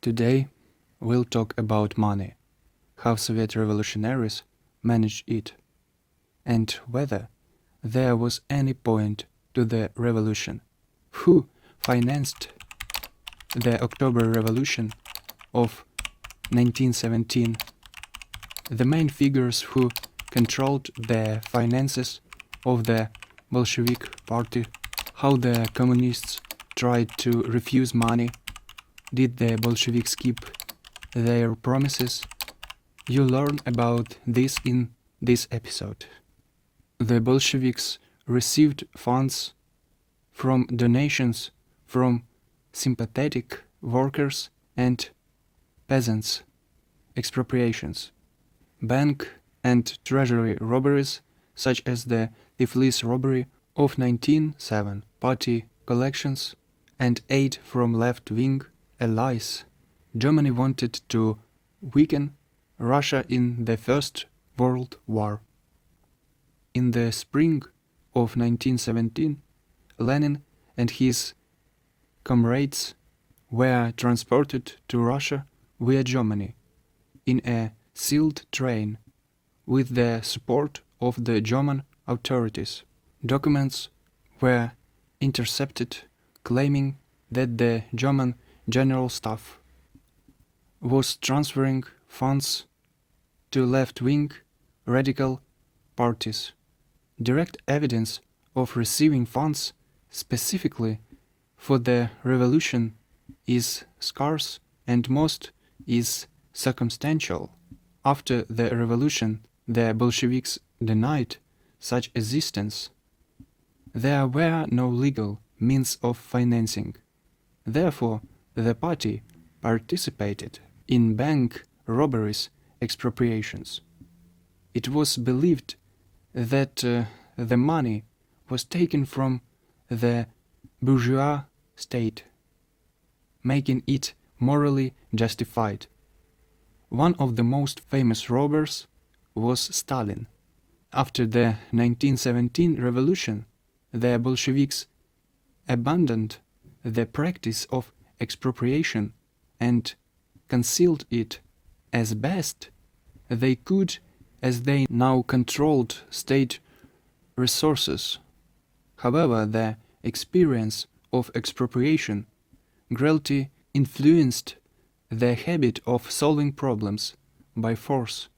Today, we'll talk about money, how Soviet revolutionaries managed it, and whether there was any point to the revolution. Who financed the October Revolution of 1917? The main figures who controlled the finances of the Bolshevik Party, how the communists tried to refuse money. Did the Bolsheviks keep their promises? You'll learn about this in this episode. The Bolsheviks received funds from donations from sympathetic workers and peasants, expropriations, bank and treasury robberies such as the Tiflis robbery of 1907, party collections, and aid from left-wing allies. Germany wanted to weaken Russia in the First World War. In the spring of 1917, Lenin and his comrades were transported to Russia via Germany in a sealed train with the support of the German authorities. Documents were intercepted claiming that the German General Staff was transferring funds to left-wing radical parties. Direct evidence of receiving funds specifically for the revolution is scarce and most is circumstantial. After the revolution, the Bolsheviks denied such existence. There were no legal means of financing. Therefore, the party participated in bank robberies, expropriations. It was believed that the money was taken from the bourgeois state, making it morally justified. One of the most famous robbers was Stalin. After the 1917 revolution, the Bolsheviks abandoned the practice of expropriation and concealed it as best they could, as they now controlled state resources. However, the experience of expropriation greatly influenced the habit of solving problems by force,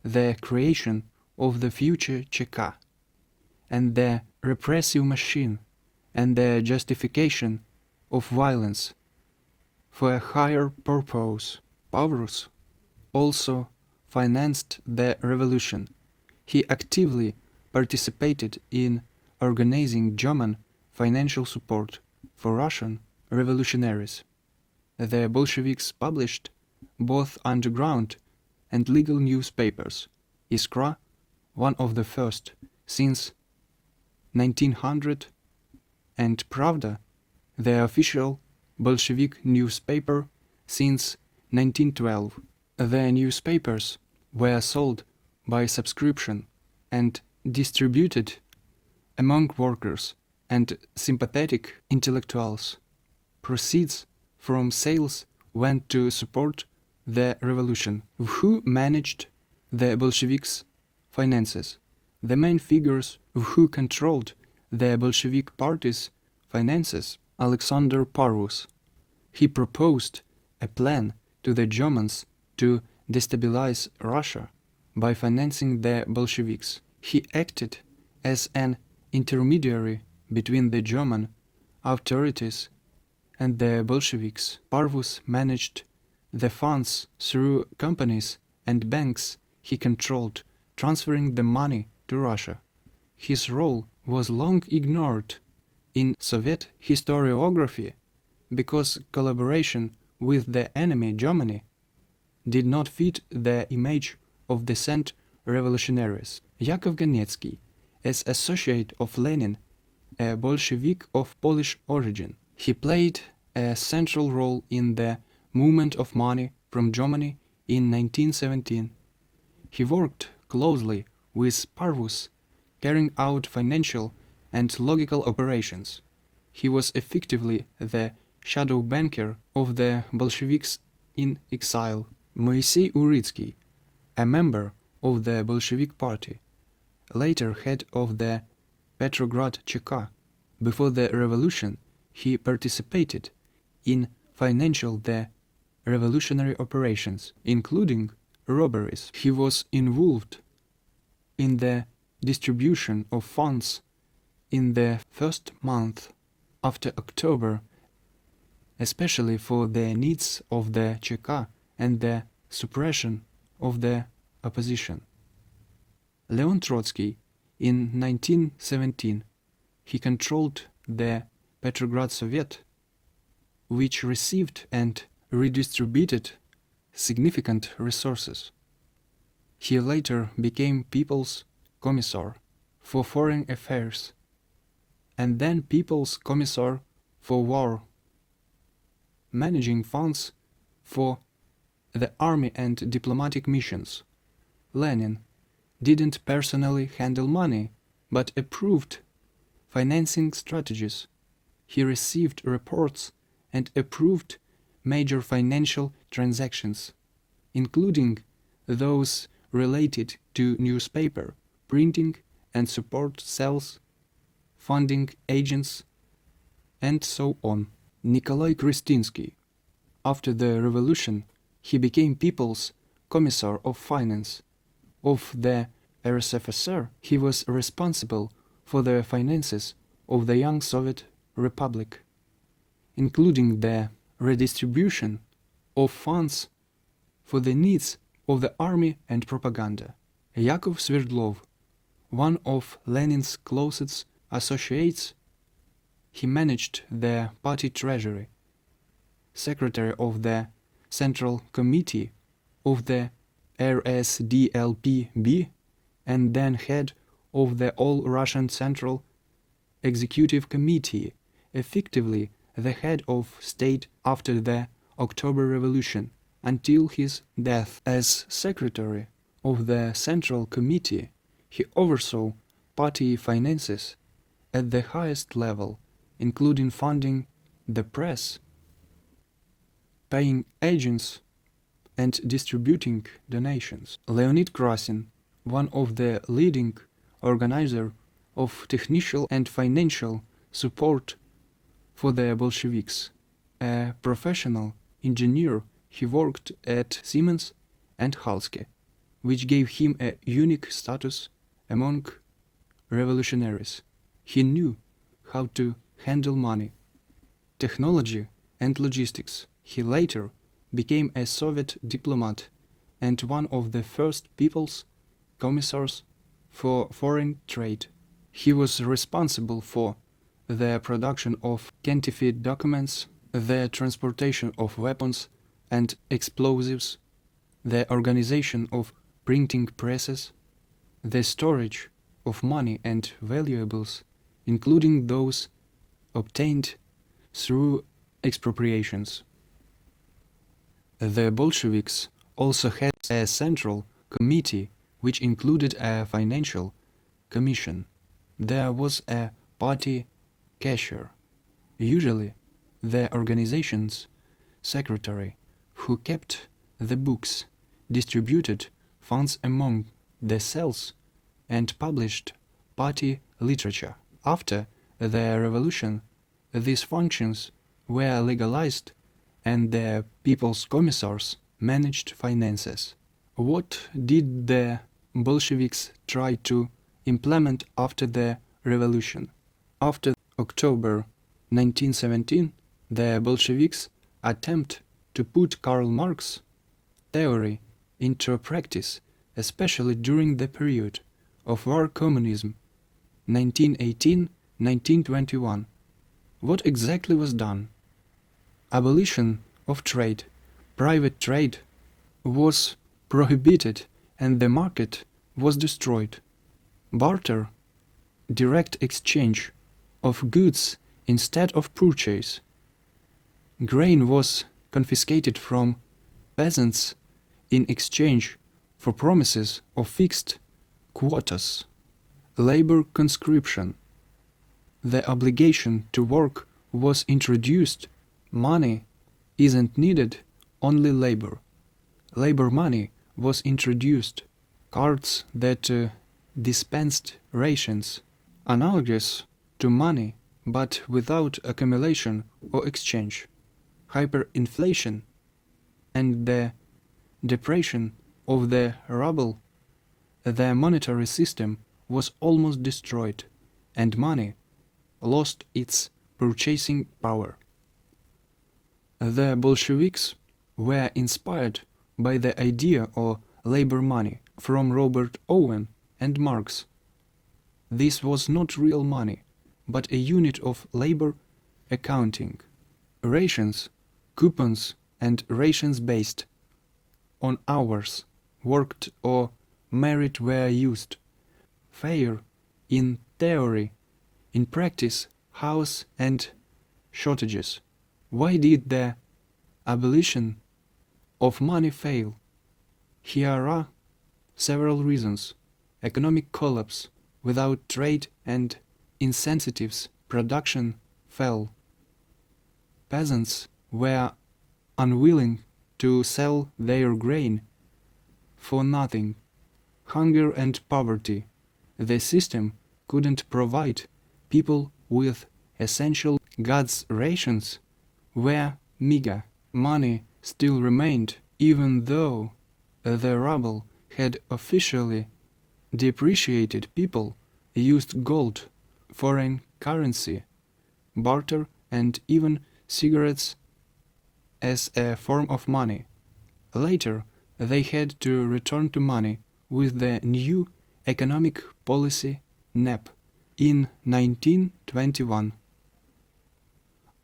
the creation of the future ЧК, and the repressive machine, and the justification of violence for a higher purpose. Pavlus also financed the revolution. He actively participated in organizing German financial support for Russian revolutionaries. The Bolsheviks published both underground and legal newspapers. Iskra, one of the first since 1900, and Pravda, the official Bolshevik newspaper since 1912. The newspapers were sold by subscription and distributed among workers and sympathetic intellectuals. Proceeds from sales went to support the revolution. Who managed the Bolsheviks' finances? The main figures who controlled the Bolshevik Party's finances: Alexander Parvus. He proposed a plan to the Germans to destabilize Russia by financing the Bolsheviks. He acted as an intermediary between the German authorities and the Bolsheviks. Parvus managed the funds through companies and banks he controlled, transferring the money to Russia. His role was long ignored in Soviet historiography because collaboration with the enemy Germany did not fit the image of decent revolutionaries. Yakov Ganetsky, as associate of Lenin, a Bolshevik of Polish origin, he played a central role in the movement of money from Germany in 1917. He worked closely with Parvus, carrying out financial and logical operations. He was effectively the shadow banker of the Bolsheviks in exile. Moisei Uritsky, a member of the Bolshevik Party, later head of the Petrograd ЧК. Before the revolution, he participated in financial the revolutionary operations, including robberies. He was involved in the distribution of funds in the first month after October, especially for the needs of the ЧК and the suppression of the opposition. Leon Trotsky, in 1917, he controlled the Petrograd Soviet, which received and redistributed significant resources. He later became People's Commissar for Foreign Affairs and then People's Commissar for War, managing funds for the army and diplomatic missions. Lenin didn't personally handle money, but approved financing strategies. He received reports and approved major financial transactions, including those related to newspaper, printing and support cells, funding agents, and so on. Nikolai Kristinsky. After the revolution, he became People's Commissar of Finance of the RSFSR. He was responsible for the finances of the young Soviet Republic, including the redistribution of funds for the needs of the army and propaganda. Yakov Sverdlov, one of Lenin's closest associates, he managed the party treasury, secretary of the Central Committee of the RSDLPB, and then head of the All-Russian Central Executive Committee, effectively the head of state after the October Revolution, until his death. As secretary of the Central Committee, he oversaw party finances at the highest level, including funding the press, paying agents, and distributing donations. Leonid Krasin, one of the leading organizers of technical and financial support for the Bolsheviks, a professional engineer, he worked at Siemens and Halske, which gave him a unique status among revolutionaries. He knew how to handle money, technology, and logistics. He later became a Soviet diplomat and one of the first People's Commissars for Foreign Trade. He was responsible for the production of counterfeit documents, the transportation of weapons and explosives, the organization of printing presses, the storage of money and valuables, including those obtained through expropriations. The Bolsheviks also had a central committee which included a financial commission. There was a party cashier, usually the organization's secretary, who kept the books, distributed funds among the cells, and published party literature. After the revolution, these functions were legalized and the People's Commissars managed finances. What did the Bolsheviks try to implement after the revolution? After October 1917, the Bolsheviks attempt to put Karl Marx's theory into practice, especially during the period of war communism, 1918-1921. What exactly was done? Abolition of trade. Private trade was prohibited and the market was destroyed. Barter, direct exchange of goods instead of purchase. Grain was confiscated from peasants in exchange for promises of fixed quotas. Labor conscription. The obligation to work was introduced. Money isn't needed only labor. Labor money was introduced, cards that dispensed rations, analogous to money but without accumulation or exchange. Hyperinflation and the depression of the ruble, the monetary system was almost destroyed, and money lost its purchasing power. The Bolsheviks were inspired by the idea of labor money from Robert Owen and Marx. This was not real money, but a unit of labor accounting. Rations, coupons, and rations based on hours worked or merit were used. Fair in theory, in practice, house and shortages. Why did the abolition of money fail? Here are several reasons. Economic collapse. Without trade and incentives, production fell. Peasants were unwilling to sell their grain for nothing. Hunger and poverty. The system couldn't provide people with essential goods. Rations were meager. Money still remained, even though the ruble had officially depreciated. People used gold, foreign currency, barter, and even cigarettes as a form of money. Later, they had to return to money with the new economic policy NEP in 1921.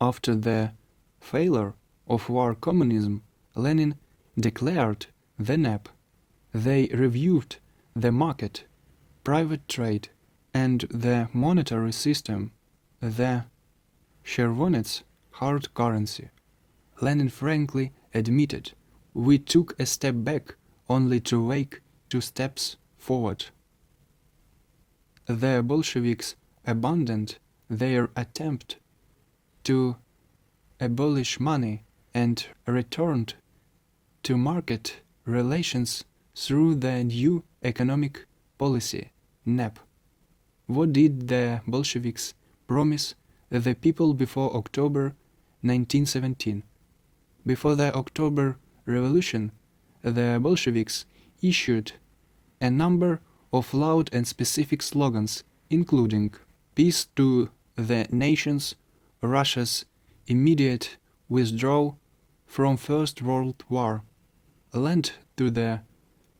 After the failure of war communism, Lenin declared the NEP. They reviewed the market, private trade, and the monetary system, the Chervonets hard currency. Lenin frankly admitted, "We took a step back only to take 2 steps forward." The Bolsheviks abandoned their attempt to abolish money and returned to market relations through the new economic policy, NEP. What did the Bolsheviks promise the people before October 1917? Before the October Revolution, the Bolsheviks issued a number of loud and specific slogans, including peace to the nations, Russia's immediate withdrawal from First World War, land to the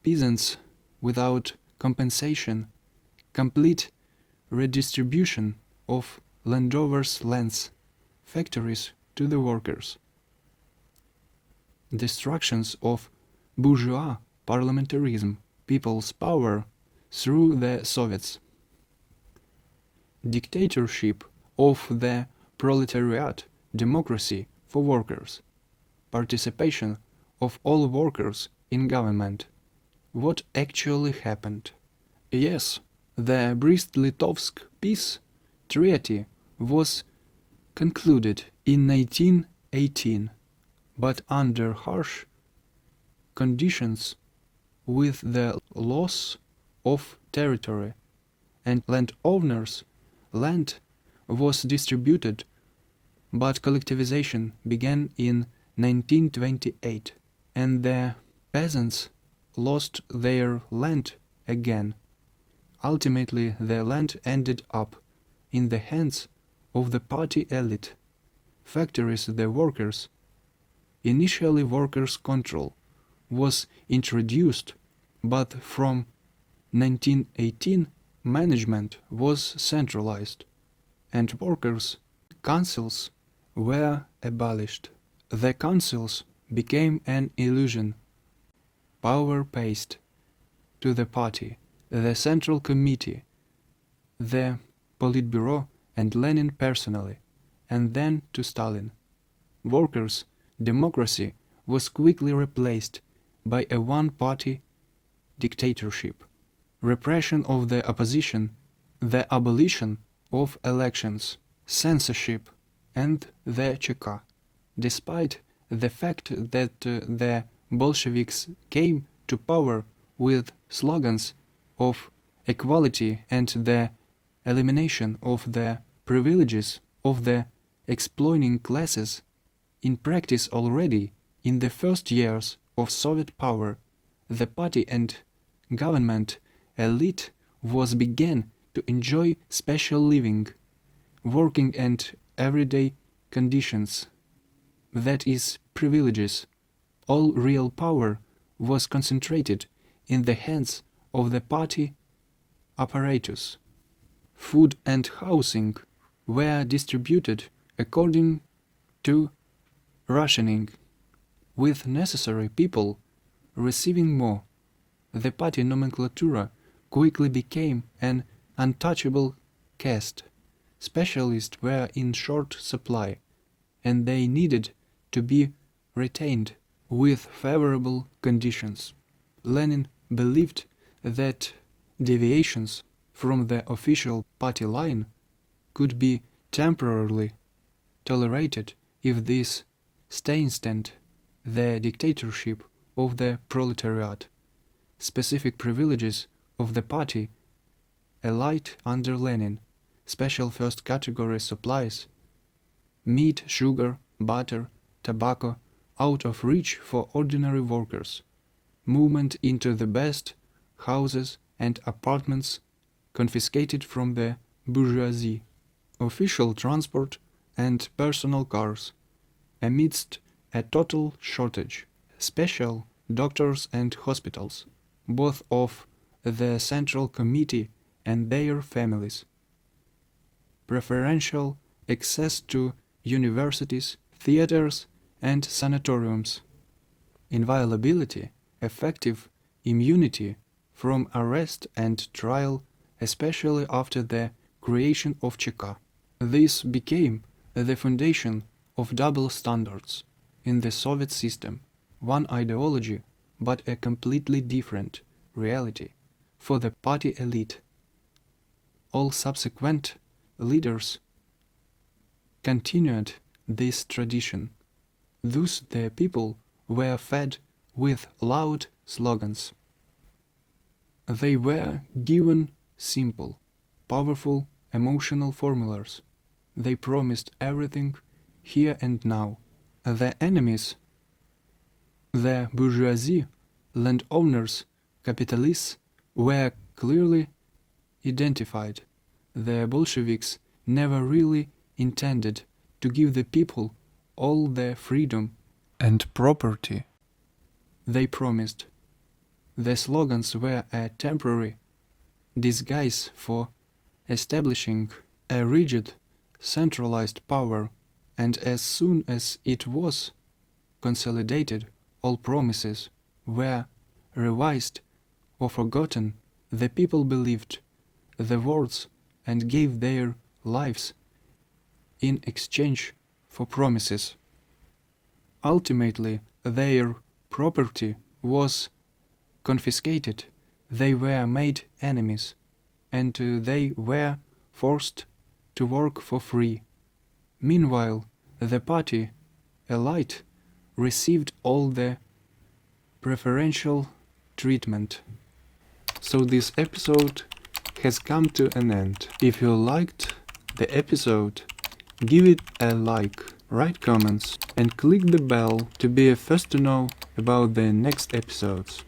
peasants without compensation, complete redistribution of landowners' lands, factories to the workers, destructions of bourgeois parliamentarism, people's power through the Soviets, dictatorship of the proletariat, democracy for workers, participation of all workers in government. What actually happened? Yes, the Brest-Litovsk peace treaty was concluded in 1918, but under harsh conditions, with the loss of territory, and landowners' land was distributed, but collectivization began in 1928, and the peasants lost their land again. Ultimately, the land ended up in the hands of the party elite, factories, the workers. Initially, workers' control was introduced, but from 1918 management was centralized, and workers' councils were abolished. The councils became an illusion. Power passed to the party, the Central Committee, the Politburo, and Lenin personally, and then to Stalin. Workers' democracy was quickly replaced by a one-party dictatorship, repression of the opposition, the abolition of elections, censorship, and the Cheka. Despite The fact that the Bolsheviks came to power with slogans of equality and the elimination of the privileges of the exploiting classes, in practice already in the first years of Soviet power, the party and government elite was began to enjoy special living, working and everyday conditions, that is, privileges. All real power was concentrated in the hands of the party apparatus. Food and housing were distributed according to rationing, with necessary people receiving more. The party nomenclatura quickly became an untouchable caste. Specialists were in short supply, and they needed to be retained with favorable conditions. Lenin believed that deviations from the official party line could be temporarily tolerated if this strengthened the dictatorship of the proletariat. Specific privileges of the party elite under Lenin, special first category supplies, meat, sugar, butter, tobacco, out of reach for ordinary workers, movement into the best houses and apartments confiscated from the bourgeoisie, official transport and personal cars, amidst a total shortage, special doctors and hospitals, both of the Central Committee and their families, preferential access to universities, theaters and sanatoriums, inviolability, effective immunity from arrest and trial, especially after the creation of Cheka. This became the foundation of double standards in the Soviet system, one ideology but a completely different reality for the party elite. All subsequent leaders continued this tradition. Thus the people were fed with loud slogans. They were given simple, powerful, emotional formulas. They promised everything here and now. The enemies, the bourgeoisie, landowners, capitalists, were clearly identified. The Bolsheviks never really intended to give the people all the freedom and property they promised. The slogans were a temporary disguise for establishing a rigid, centralized power, and as soon as it was consolidated, all promises were revised or forgotten. The people believed the words and gave their lives in exchange for promises. Ultimately, their property was confiscated, they were made enemies, and they were forced to work for free. Meanwhile, the party elite received all the preferential treatment. So this episode has come to an end. If you liked the episode, give it a like, write comments, and click the bell to be first to know about the next episodes.